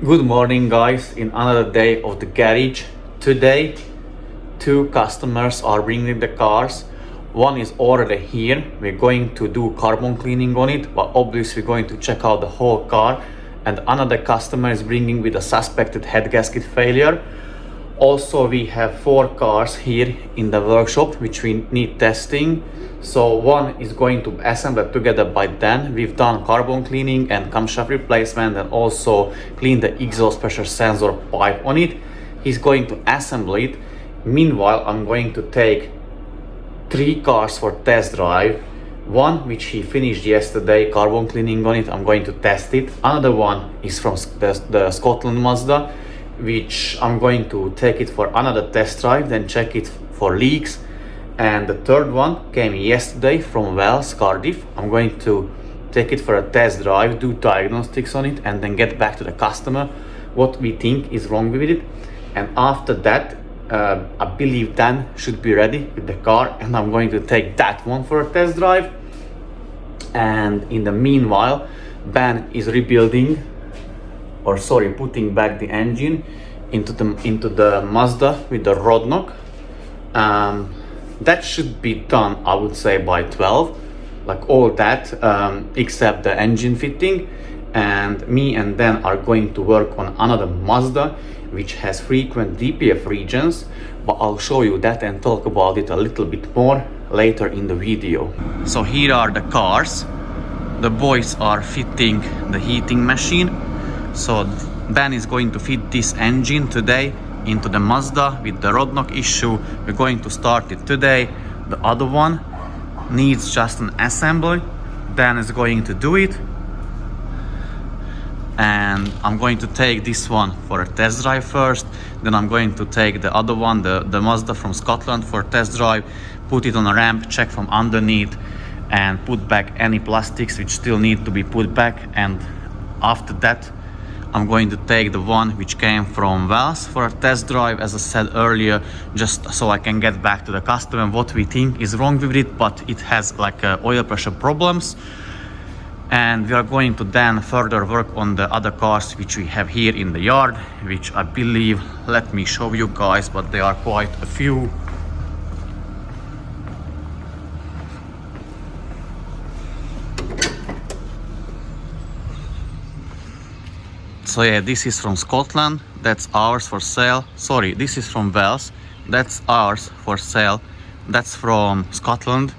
Good morning, guys, in another day of the garage. Today, two customers are bringing the cars. One is already here. We're going to do carbon cleaning on it, but obviously we're going to check out the whole car. And another customer is bringing with a suspected head gasket failure. Also, we have four cars here in the workshop which we need testing. So one is going to assemble together by Dan. We've done carbon cleaning and camshaft replacement and also clean the exhaust pressure sensor pipe on it. He's going to assemble it. Meanwhile, I'm going to take three cars for test drive. One which he finished yesterday, carbon cleaning on it, I'm going to test it. Another one is from the Scotland Mazda, which I'm going to take it for another test drive, then check it for leaks. And the third one came yesterday from Wales, Cardiff. I'm going to take it for a test drive, do diagnostics on it, and then get back to the customer what we think is wrong with it. And after that, I believe Dan should be ready with the car, and I'm going to take that one for a test drive. And in the meanwhile, Ben is putting back the engine into the Mazda with the rod knock. That should be done, I would say, by 12, like all that, except the engine fitting. And me and Dan are going to work on another Mazda which has frequent DPF regions, but I'll show you that and talk about it a little bit more later in the video. So here are the cars. The boys are fitting the heating machine. So Ben is going to fit this engine today into the Mazda with the rod knock issue. We're going to start it today. The other one needs just an assembly. Dan is going to do it. And I'm going to take this one for a test drive first. Then I'm going to take the other one, the Mazda from Scotland, for a test drive, put it on a ramp, check from underneath, and put back any plastics which still need to be put back. And after that, I'm going to take the one which came from Wales for a test drive, as I said earlier, just so I can get back to the customer what we think is wrong with it, but it has like oil pressure problems. And we are going to then further work on the other cars which we have here in the yard, which I believe, let me show you guys, but there are quite a few. So yeah, this is from Scotland, that's ours for sale. Sorry, this is from Wales, that's ours for sale. That's from Scotland,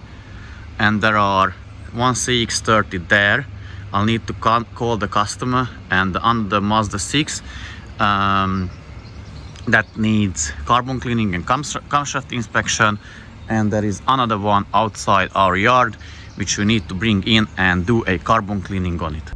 and there are one CX-30 there. I'll need to call the customer. And on the Mazda 6 that needs carbon cleaning and camshaft inspection. And there is another one outside our yard which we need to bring in and do a carbon cleaning on it.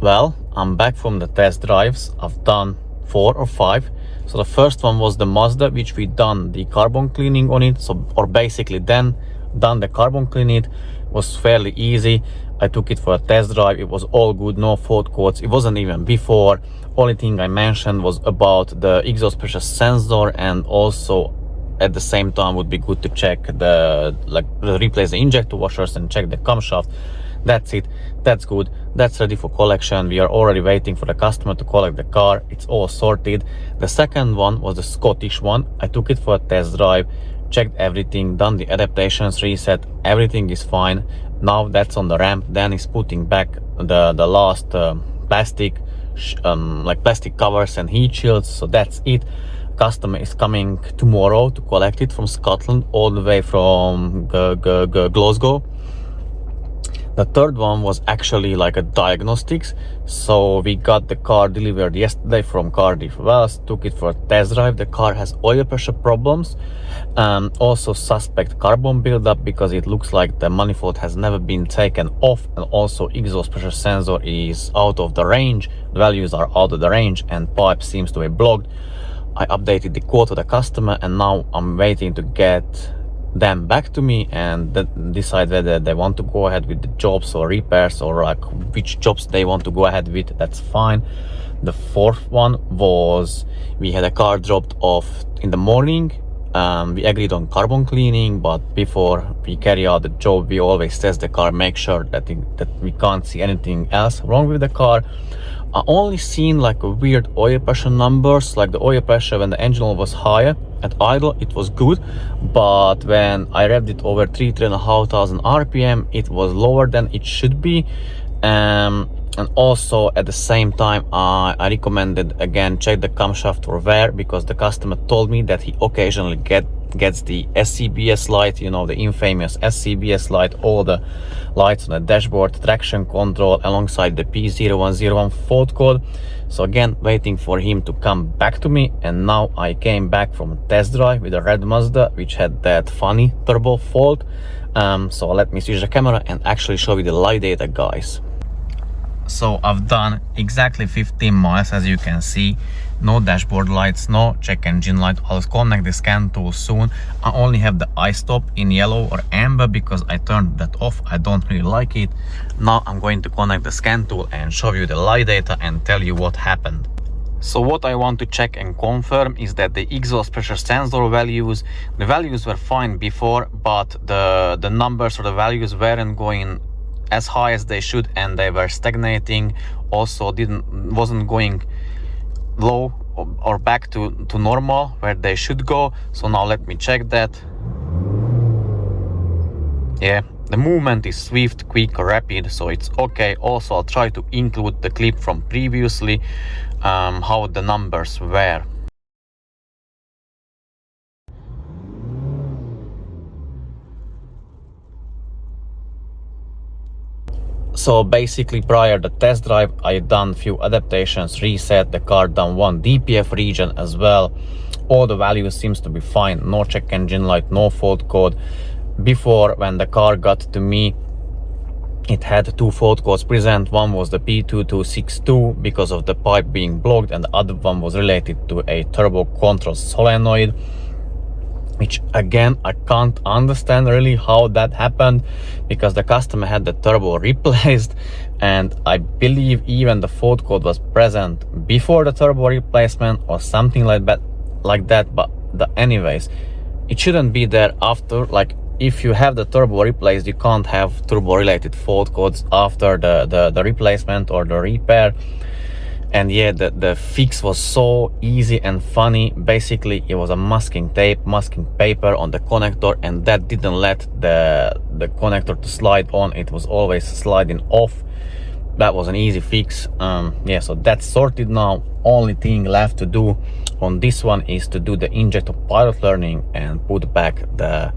Well, I'm back from the test drives. I've done 4 or 5. So the first one was the Mazda, which we done the carbon cleaning on it. So, or basically then done the carbon cleaning. It was fairly easy. I took it for a test drive. It was all good, no fault codes. It wasn't even before. Only thing I mentioned was about the exhaust pressure sensor, and also at the same time would be good to check replace the injector washers and check the camshaft. That's it. That's good. That's ready for collection. We are already waiting for the customer to collect the car. It's all sorted. The second one was the Scottish one. I took it for a test drive, checked everything, done the adaptations, reset. Everything is fine. Now that's on the ramp. Dan is putting back the last plastic covers and heat shields. So that's it. Customer is coming tomorrow to collect it from Scotland, all the way from Glasgow. The third one was actually like a diagnostics. So we got the car delivered yesterday from Cardiff, Wales, took it for a test drive. The car has oil pressure problems, also suspect carbon buildup because it looks like the manifold has never been taken off, and also exhaust pressure sensor is out of the range. The values are out of the range and pipe seems to be blocked. I updated the quote to the customer, and now I'm waiting to get them back to me and decide whether they want to go ahead with the jobs or repairs, or like which jobs they want to go ahead with. That's fine. The fourth one was, we had a car dropped off in the morning. We agreed on carbon cleaning, but before we carry out the job, we always test the car, make sure that we can't see anything else wrong with the car. I only seen like a weird oil pressure numbers, like the oil pressure when the engine oil was higher at idle, it was good, but when I revved it over 3,500 RPM, it was lower than it should be. And also at the same time, I recommended again check the camshaft for wear, because the customer told me that he occasionally gets the SCBS light, you know, the infamous SCBS light, all the lights on the dashboard, traction control, alongside the P0101 fault code. So again, waiting for him to come back to me, and now I came back from a test drive with a red Mazda which had that funny turbo fault. So let me switch the camera and actually show you the live data, guys. So I've done exactly 15 miles, as you can see. No dashboard lights, no check engine light. I'll connect the scan tool soon. I only have the iStop in yellow or amber because I turned that off. I don't really like it. Now I'm going to connect the scan tool and show you the live data and tell you what happened. So what I want to check and confirm is that the exhaust pressure sensor values, the values were fine before, but the numbers or the values weren't going as high as they should, and they were stagnating. Also wasn't going low or back to normal where they should go. So now let me check that. Yeah, the movement is swift, quick, rapid, so it's okay. Also I'll try to include the clip from previously, how the numbers were. So basically prior to the test drive, I done few adaptations, reset the car down one DPF region as well. All the values seems to be fine, no check engine light, no fault code. Before, when the car got to me, it had two fault codes present. One was the P2262 because of the pipe being blocked, and the other one was related to a turbo control solenoid, which again I can't understand really how that happened, because the customer had the turbo replaced, and I believe even the fault code was present before the turbo replacement or something like that. But anyways, it shouldn't be there after. Like, if you have the turbo replaced, you can't have turbo related fault codes after the replacement or the repair. And yeah, the fix was so easy and funny. Basically, it was a masking tape, masking paper on the connector, and that didn't let the connector to slide on. It was always sliding off. That was an easy fix. Yeah, so that's sorted now. Only thing left to do on this one is to do the injector pilot learning and put back the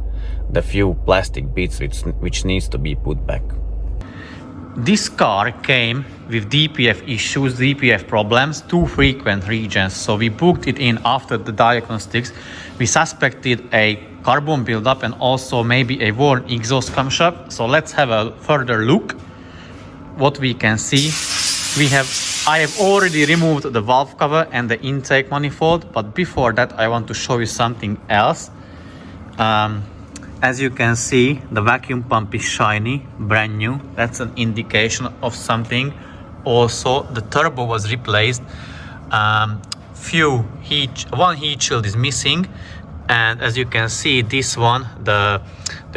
few plastic bits which needs to be put back. This car came with DPF issues, DPF problems, two frequent regions. So we booked it in after the diagnostics. We suspected a carbon buildup and also maybe a worn exhaust camshaft. So let's have a further look. What we can see, I have already removed the valve cover and the intake manifold, but before that I want to show you something else. As you can see, the vacuum pump is shiny, brand new. That's an indication of something. Also, the turbo was replaced. One heat shield is missing, and as you can see, this one, the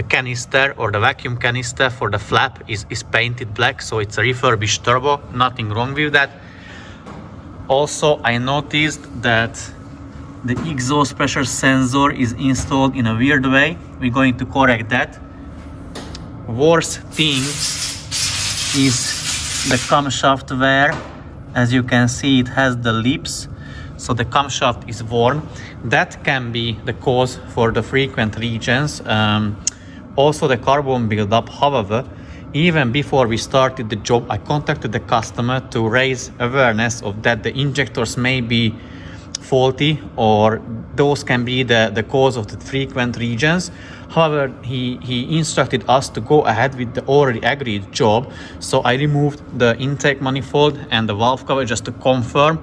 canister or the vacuum canister for the flap is painted black, so it's a refurbished turbo. Nothing wrong with that. Also, I noticed that the exhaust pressure sensor is installed in a weird way. We're going to correct that. Worst thing is the camshaft wear. As you can see, it has the lips, so the camshaft is worn. That can be the cause for the frequent regions. Also the carbon buildup. However, even before we started the job, I contacted the customer to raise awareness of that the injectors may be faulty, or those can be the cause of the frequent regions. However, he instructed us to go ahead with the already agreed job. So I removed the intake manifold and the valve cover just to confirm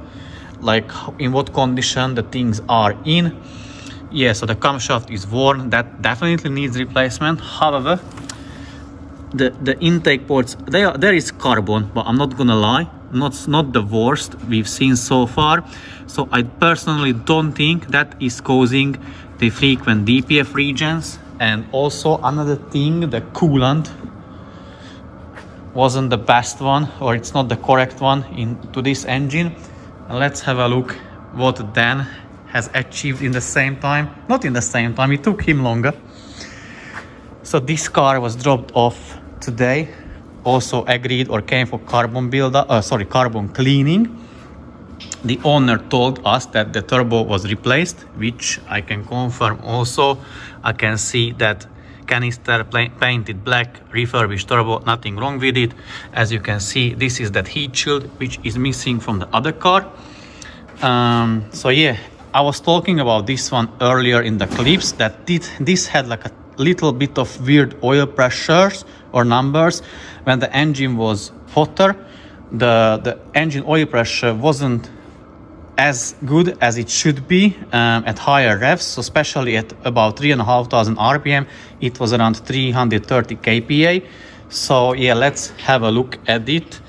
like in what condition the things are in. Yeah, so the camshaft is worn. That definitely needs replacement. However, the intake ports, there is carbon, but I'm not gonna lie, not the worst we've seen so far. So I personally don't think that is causing the frequent DPF regions. And also another thing, the coolant wasn't the best one, or it's not the correct one into this engine. And let's have a look what Dan has achieved in the same time. Not in the same time, it took him longer. So this car was dropped off today, also agreed or came for carbon cleaning. The owner told us that the turbo was replaced, which I can confirm also. I can see that canister painted black, refurbished turbo, nothing wrong with it. As you can see, this is that heat shield which is missing from the other car. So yeah, I was talking about this one earlier in the clips, that this had like a little bit of weird oil pressures or numbers. When the engine was hotter, the engine oil pressure wasn't as good as it should be at higher revs, so especially at about 3,500 RPM, it was around 330 kPa. So yeah, let's have a look at it.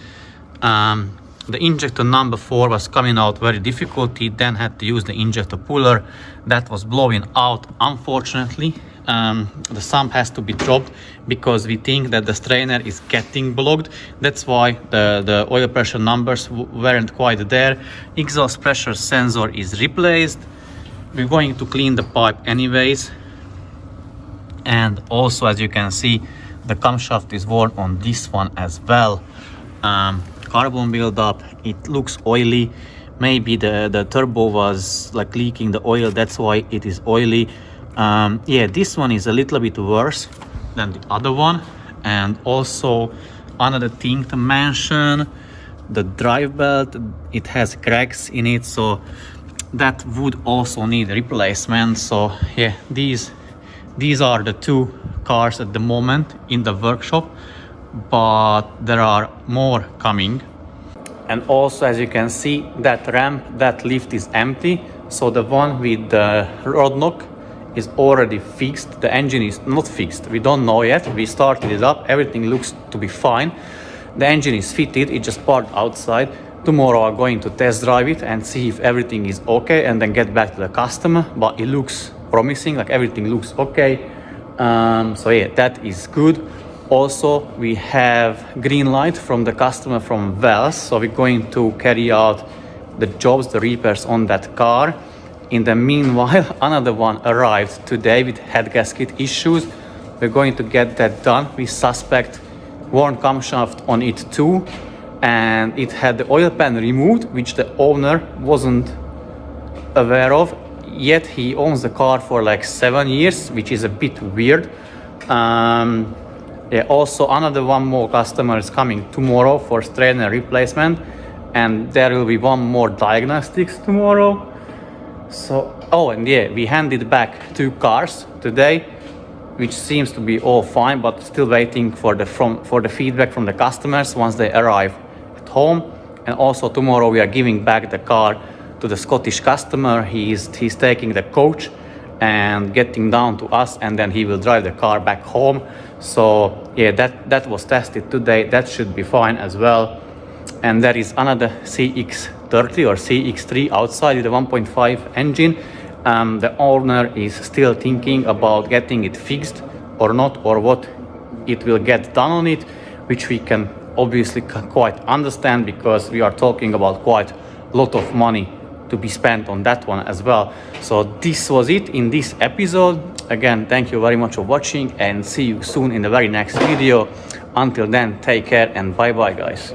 The injector number 4 was coming out very difficult. He then had to use the injector puller that was blowing out, unfortunately. The sump has to be dropped because we think that the strainer is getting blocked. That's why the oil pressure numbers weren't quite there. Exhaust pressure sensor is replaced. We're going to clean the pipe anyways. And also, as you can see, the camshaft is worn on this one as well. Carbon buildup, it looks oily. Maybe the turbo was like leaking the oil, that's why it is oily. Yeah, this one is a little bit worse than the other one. And also another thing to mention, the drive belt, it has cracks in it, so that would also need replacement. So yeah, these are the two cars at the moment in the workshop, but there are more coming. And also, as you can see, that ramp, that lift is empty, so the one with the rod knock is already fixed. The engine is not fixed, we don't know yet. We started it up, everything looks to be fine. The engine is fitted, it just parked outside. Tomorrow I'm going to test drive it and see if everything is okay, and then get back to the customer. But it looks promising, like everything looks okay. So yeah, that is good. Also, we have green light from the customer from Wells, so we're going to carry out the jobs, the repairs on that car. In the meanwhile, another one arrived today with head gasket issues. We're going to get that done. We suspect worn camshaft on it too, and it had the oil pan removed, which the owner wasn't aware of. Yet he owns the car for like 7 years, which is a bit weird. Yeah, also another one more customer is coming tomorrow for strainer replacement, and there will be one more diagnostics tomorrow. So, oh, and yeah, we handed back 2 cars today, which seems to be all fine, but still waiting for the feedback from the customers once they arrive at home. And also tomorrow we are giving back the car to the Scottish customer. He's taking the coach and getting down to us, and then he will drive the car back home. So yeah, that was tested today. That should be fine as well. And there is another CX-30 or CX-3 outside with a 1.5 engine. The owner is still thinking about getting it fixed or not, or what it will get done on it, which we can obviously quite understand, because we are talking about quite a lot of money to be spent on that one as well. So this was it in this episode. Again, thank you very much for watching, and see you soon in the very next video. Until then, take care and bye bye guys.